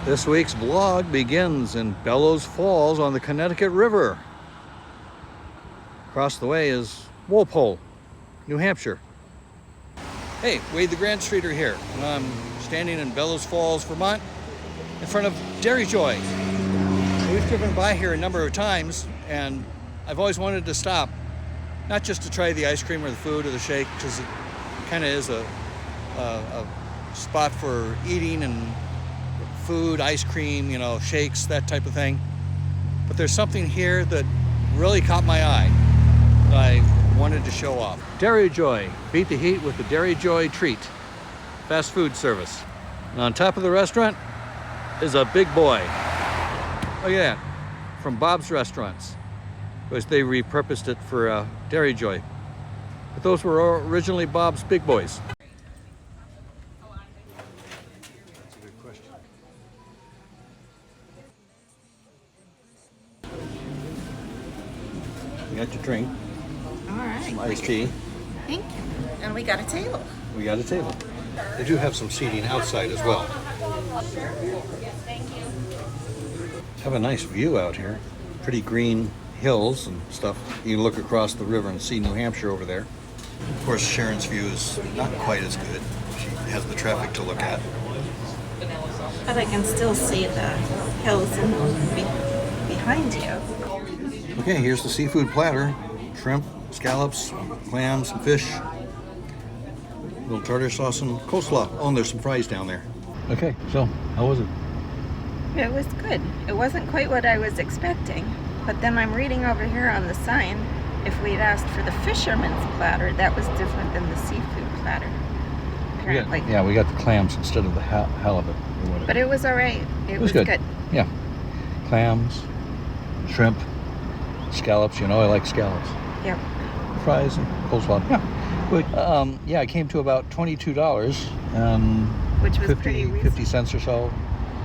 This week's vlog begins in Bellows Falls on the Connecticut River. Across the way is Walpole, New Hampshire. Hey, Wade the Grandstreeter here, and I'm standing in Bellows Falls, Vermont, in front of Dairy Joy. We've driven by here a number of times, and I've always wanted to stop, not just to try the ice cream or the food or the shake, because it kind of is a spot for eating and food, ice cream, you know, shakes, that type of thing. But there's something here that really caught my eye that I wanted to show off. Dairy Joy. Beat the heat with the Dairy Joy treat. Fast food service. And on top of the restaurant is a big boy. Oh yeah, from Bob's Restaurants. Because they repurposed it for Dairy Joy. But those were originally Bob's Big Boys. That's a good question. You got your drink. All right. Some iced tea. Thank you. And we got a table. We got a table. They do have some seating outside as well. Have a nice view out here. Pretty green hills and stuff. You can look across the river and see New Hampshire over there. Of course, Sharon's view is not quite as good. She has the traffic to look at. But I can still see the hills behind you. Okay, here's the seafood platter. Shrimp, scallops, clams, and fish. A little tartar sauce and coleslaw. Oh, and there's some fries down there. Okay, so how was it? It was good. It wasn't quite what I was expecting. But then I'm reading over here on the sign, if we'd asked for the fisherman's platter, that was different than the seafood platter. Apparently. We got the clams instead of the halibut. Or whatever. But it was all right. It was good. Yeah. Clams, shrimp, scallops. You know I like scallops. Yep. Fries and coleslaw. Yeah. Good. I came to about $22 and which was pretty reasonable. 50 cents or so.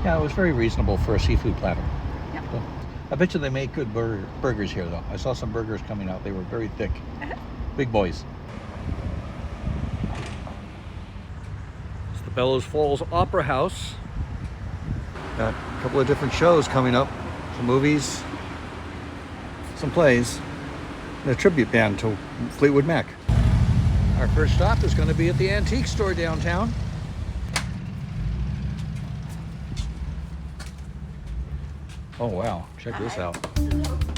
Yeah, it was very reasonable for a seafood platter. Yep. So, I bet you they make good burgers here, though. I saw some burgers coming out. They were very thick. Big boys. It's the Bellows Falls Opera House. Got a couple of different shows coming up. Some movies, some plays, and a tribute band to Fleetwood Mac. Our first stop is going to be at the antique store downtown. Oh wow, check this out.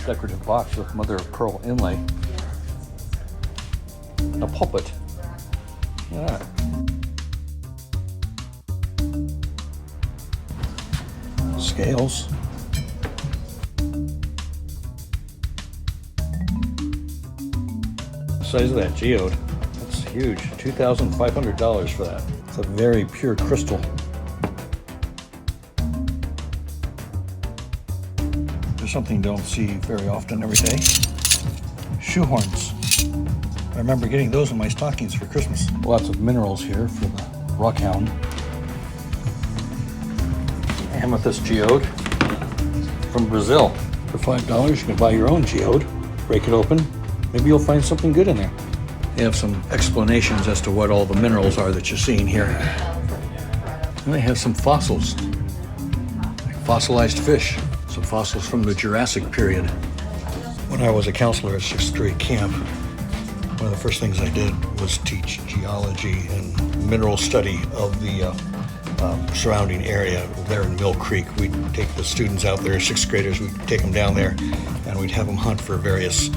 Decorative box with mother of pearl inlay. A pulpit. Look at that. Scales. The size of that geode. That's huge. $2,500 for that. It's a very pure crystal. Something you don't see very often every day. Shoehorns. I remember getting those in my stockings for Christmas. Lots of minerals here for the rockhound. Amethyst geode from Brazil. For $5 you can buy your own geode, break it open, maybe you'll find something good in there. They have some explanations as to what all the minerals are that you're seeing here. And they have some fossils, like fossilized fish. Some fossils from the Jurassic period. When I was a counselor at 6th grade camp, one of the first things I did was teach geology and mineral study of the surrounding area there in Mill Creek. We'd take the students out there, 6th graders, we'd take them down there and we'd have them hunt for various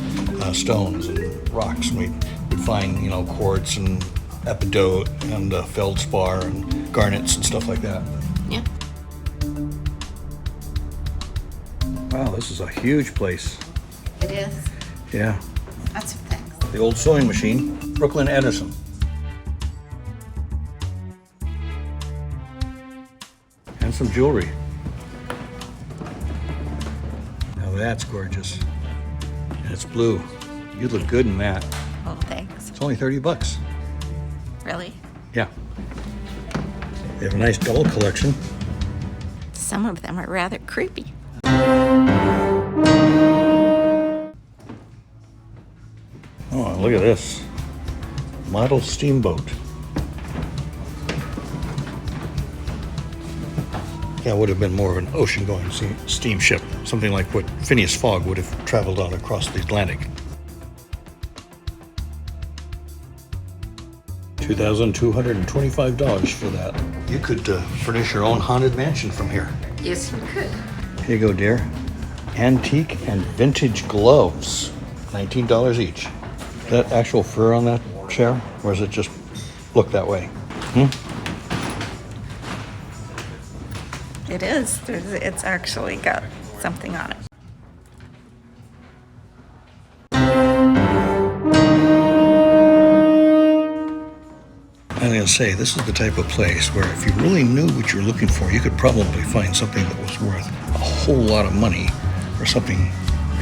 stones and rocks. And we'd find, you know, quartz and epidote and feldspar and garnets and stuff like that. Yeah. Wow, this is a huge place. It is. Yeah. Lots of things. The old sewing machine, Brooklyn Edison. And some jewelry. Now that's gorgeous. And it's blue. You look good in that. Oh, thanks. It's only $30. Really? Yeah. They have a nice doll collection. Some of them are rather creepy. Oh, look at this. Model steamboat. Yeah, it would have been more of an ocean-going steamship, something like what Phineas Fogg would have traveled on across the Atlantic. $2,225 for that. You could furnish your own haunted mansion from here. Yes, you could. Here you go, dear. Antique and vintage gloves, $19 each. Is that actual fur on that chair, or does it just look that way? It is. It's actually got something on it. I'm going to say, this is the type of place where if you really knew what you were looking for, you could probably find something that was worth a whole lot of money or something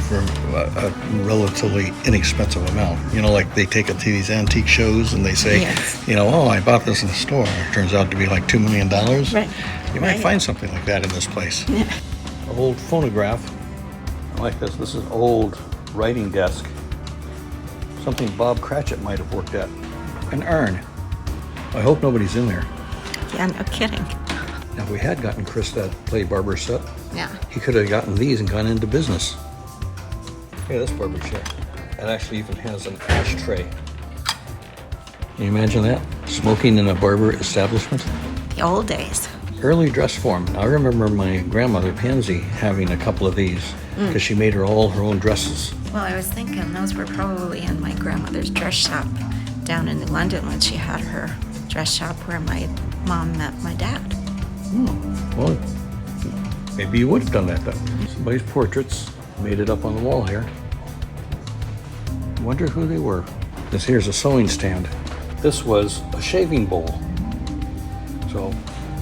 for a relatively inexpensive amount. You know, like they take it to these antique shows and they say, Yes. you know, oh, I bought this in the store. It turns out to be like $2 million. Right. You might find something like that in this place. Yeah. Old phonograph. I like this. This is an old writing desk. Something Bob Cratchit might have worked at. An urn. I hope nobody's in there. Yeah, no kidding. Now, if we had gotten Chris that play barber set, Yeah. he could have gotten these and gone into business. Hey, this barber chair. It actually even has an ashtray. Can you imagine that? Smoking in a barber establishment? The old days. Early dress form. Now, I remember my grandmother, Pansy, having a couple of these because she made all her own dresses. Well, I was thinking those were probably in my grandmother's dress shop down in London when she had her dress shop where my mom met my dad. Well, maybe you would have done that then. Somebody's portraits made it up on the wall here. Wonder who they were. This here's a sewing stand. This was a shaving bowl. So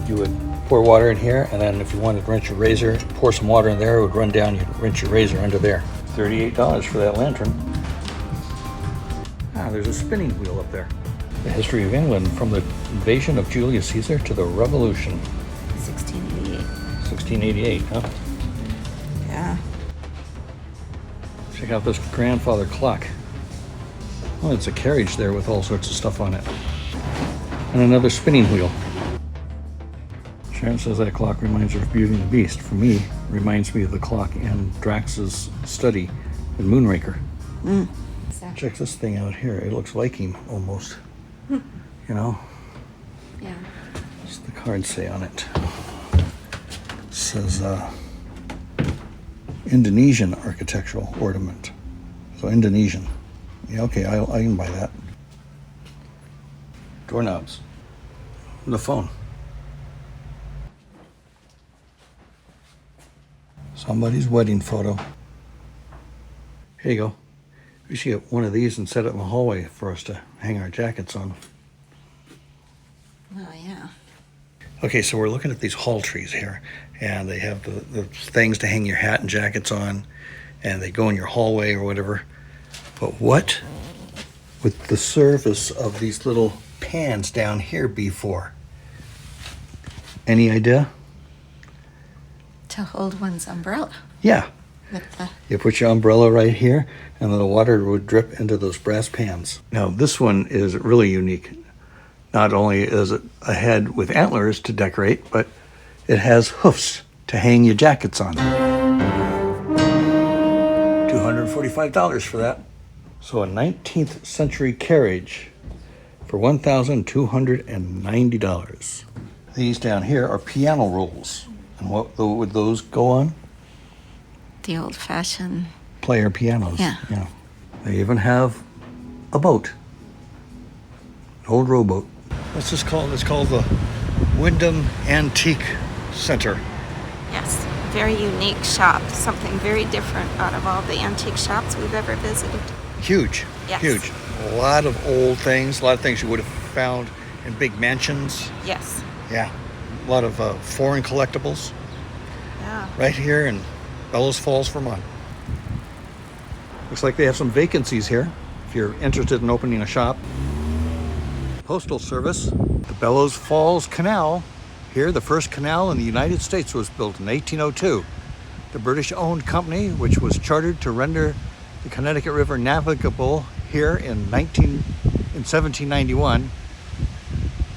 you would pour water in here, and then if you wanted to rinse your razor, pour some water in there, it would run down, you'd rinse your razor under there. $38 for that lantern. Ah, there's a spinning wheel up there. The history of England from the invasion of Julius Caesar to the Revolution. 1688. 1688, huh? Yeah. Check out this grandfather clock. Oh, it's a carriage there with all sorts of stuff on it. And another spinning wheel. Sharon says that clock reminds her of Beauty and the Beast. For me, it reminds me of the clock in Drax's study in Moonraker. Check this thing out here. It looks Viking almost. You know? Yeah. What's the card say on it? It says Indonesian architectural ornament. So Indonesian. Yeah, okay, I can buy that. Doorknobs. The phone. Somebody's wedding photo. Here you go. We should get one of these and set it in the hallway for us to hang our jackets on. Oh, yeah. Okay, so we're looking at these hall trees here, and they have the things to hang your hat and jackets on, and they go in your hallway or whatever. But what would the service of these little pans down here be for? Any idea? To hold one's umbrella. Yeah. With the... You put your umbrella right here, and then the water would drip into those brass pans. Now, this one is really unique. Not only is it a head with antlers to decorate, but it has hoofs to hang your jackets on. $245 for that. So a 19th century carriage for $1,290. These down here are piano rolls. And what would those go on? The old-fashioned... Player pianos. Yeah. They even have a boat. An old rowboat. What's this called? It's called the Wyndam Antique Center. Yes. Very unique shop. Something very different out of all the antique shops we've ever visited. Huge. Yes. Huge. A lot of old things. A lot of things you would have found in big mansions. Yes. Yeah. A lot of foreign collectibles. Yeah. Right here in Bellows Falls, Vermont. Looks like they have some vacancies here if you're interested in opening a shop. Postal Service, the Bellows Falls Canal. Here, the first canal in the United States was built in 1802. The British-owned company, which was chartered to render the Connecticut River navigable here in 1791,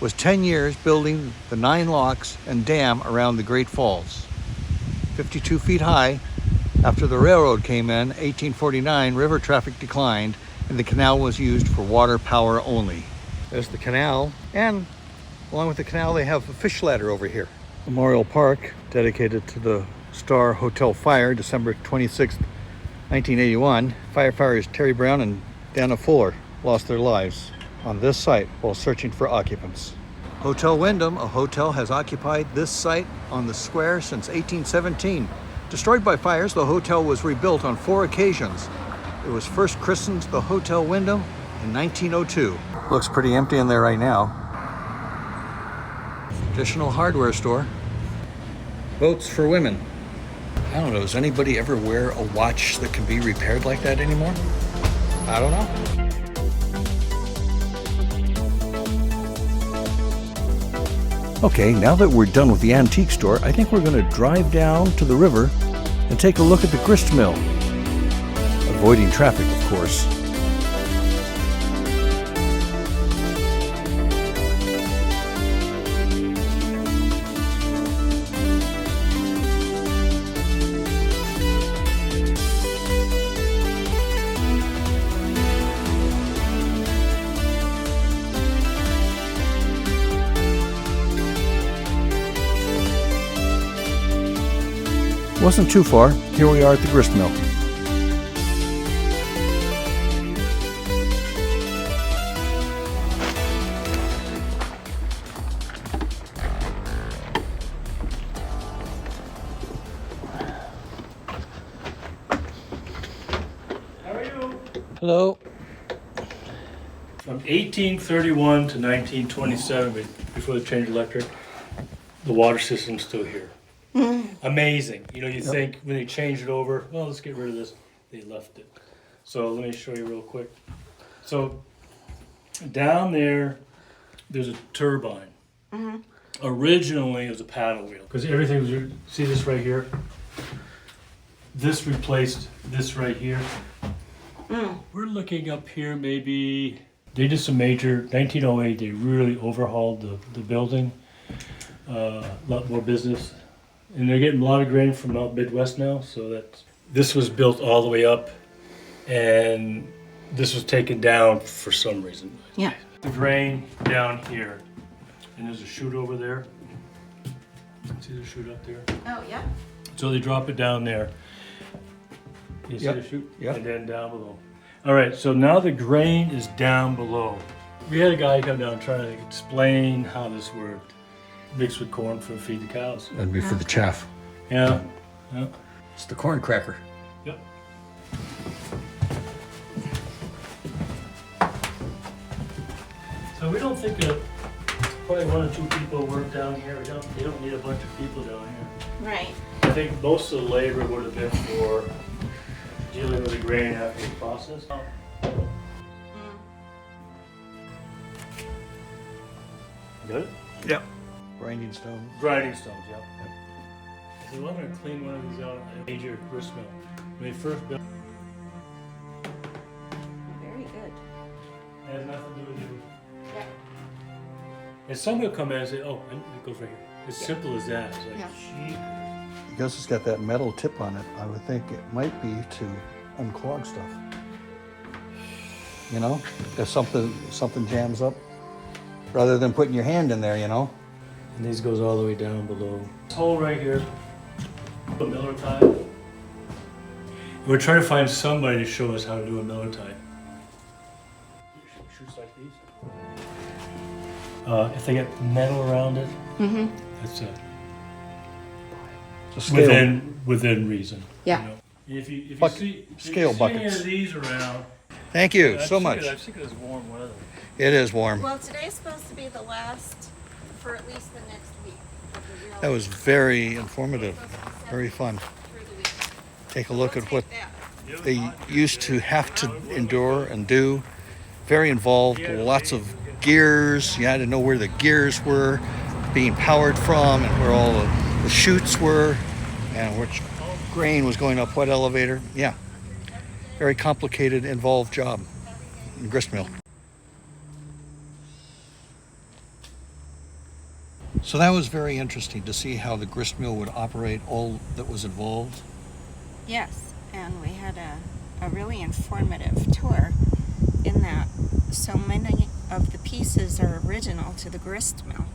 was 10 years building the 9 locks and dam around the Great Falls. 52 feet high, after the railroad came in 1849, river traffic declined and the canal was used for water power only. There's the canal, and along with the canal they have a fish ladder over here. Memorial Park, dedicated to the Star Hotel fire, December 26, 1981. Firefighters Terry Brown and Dana Fuller lost their lives on this site while searching for occupants. Hotel Windham, a hotel, has occupied this site on the square since 1817. Destroyed by fires, the hotel was rebuilt on 4 occasions. It was first christened the Hotel Wyndham in 1902. Looks pretty empty in there right now. Traditional hardware store. Boats for women. I don't know, does anybody ever wear a watch that can be repaired like that anymore? I don't know. Okay, now that we're done with the antique store, I think we're going to drive down to the river and take a look at the Grist Mill. Avoiding traffic, of course. Wasn't too far. Here we are at the Grist Mill. How are you? Hello. From 1831 to 1927, before they changed electric, the water system's still here. Amazing. You know, you think when they changed it over, well, let's get rid of this. They left it. So let me show you real quick. So down there, there's a turbine. Originally, it was a paddle wheel because everything was. See this right here? This replaced this right here. We're looking up here. Maybe they did some major. 1908, they really overhauled the building. A lot more business. And they're getting a lot of grain from out Midwest now, so that this was built all the way up, and this was taken down for some reason. Yeah. The grain down here, and there's a chute over there. See the chute up there? Oh, yeah. So they drop it down there. You see Yep. the chute? Yep. And then down below. All right, so now the grain is down below. We had a guy come down trying to explain how this worked. Mixed with corn for feed the cows. That'd be for the chaff. Yeah. Yeah. It's the corn cracker. Yep. So we don't think that probably 1 or 2 people work down here. They don't need a bunch of people down here. Right. I think most of the labor would have been for dealing with the grain after the process. Got it? Yep. Grinding stone. Grinding stones, yep. So I'm going to clean one of these out at a major grist mill. When they first built Very good. it has nothing to do with you. Yeah. And some will come in and say, oh, and it goes right here. As simple as that. It's like, Yeah. gee. Because it's got that metal tip on it, I would think it might be to unclog stuff. You know, if something jams up, rather than putting your hand in there, you know. And these goes all the way down below. This hole right here, a miller tie. We're trying to find somebody to show us how to do a miller tie. Shoots like these. If they get metal around it, that's it. It's a scale. Within reason. Yeah. You know? If you Buck- see scale any buckets. of these around, Thank you I so think much. I think it's warm weather. It is warm. Well, today's supposed to be the last for at least the next week. Of the real That was very informative, very fun. through the week. Take a look We'll at what take that. they used to have to endure and do. Very involved, lots of gears. You had to know where the gears were being powered from and where all the chutes were and which grain was going up what elevator. Yeah, very complicated, involved job in Grist Mill. So that was very interesting to see how the grist mill would operate, all that was involved. Yes, and we had a really informative tour in that so many of the pieces are original to the grist mill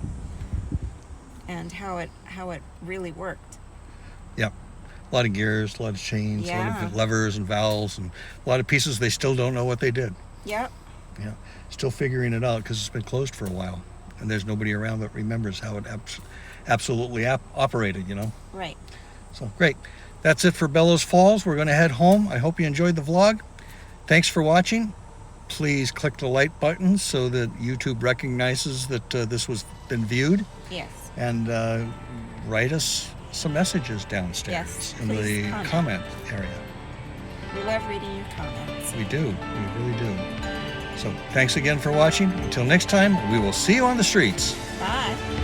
and how it really worked. Yep. A lot of gears, a lot of chains, a lot Yeah. of levers and valves, and a lot of pieces they still don't know what they did. Yep. Yeah. Still figuring it out because it's been closed for a while. And there's nobody around that remembers how it absolutely operated, you know? Right. So, great. That's it for Bellows Falls. We're going to head home. I hope you enjoyed the vlog. Thanks for watching. Please click the like button so that YouTube recognizes that this was been viewed. Yes. And write us some messages downstairs Yes, in please the comment area. We love reading your comments. We do. We really do. So thanks again for watching. Until next time, we will see you on the streets. Bye.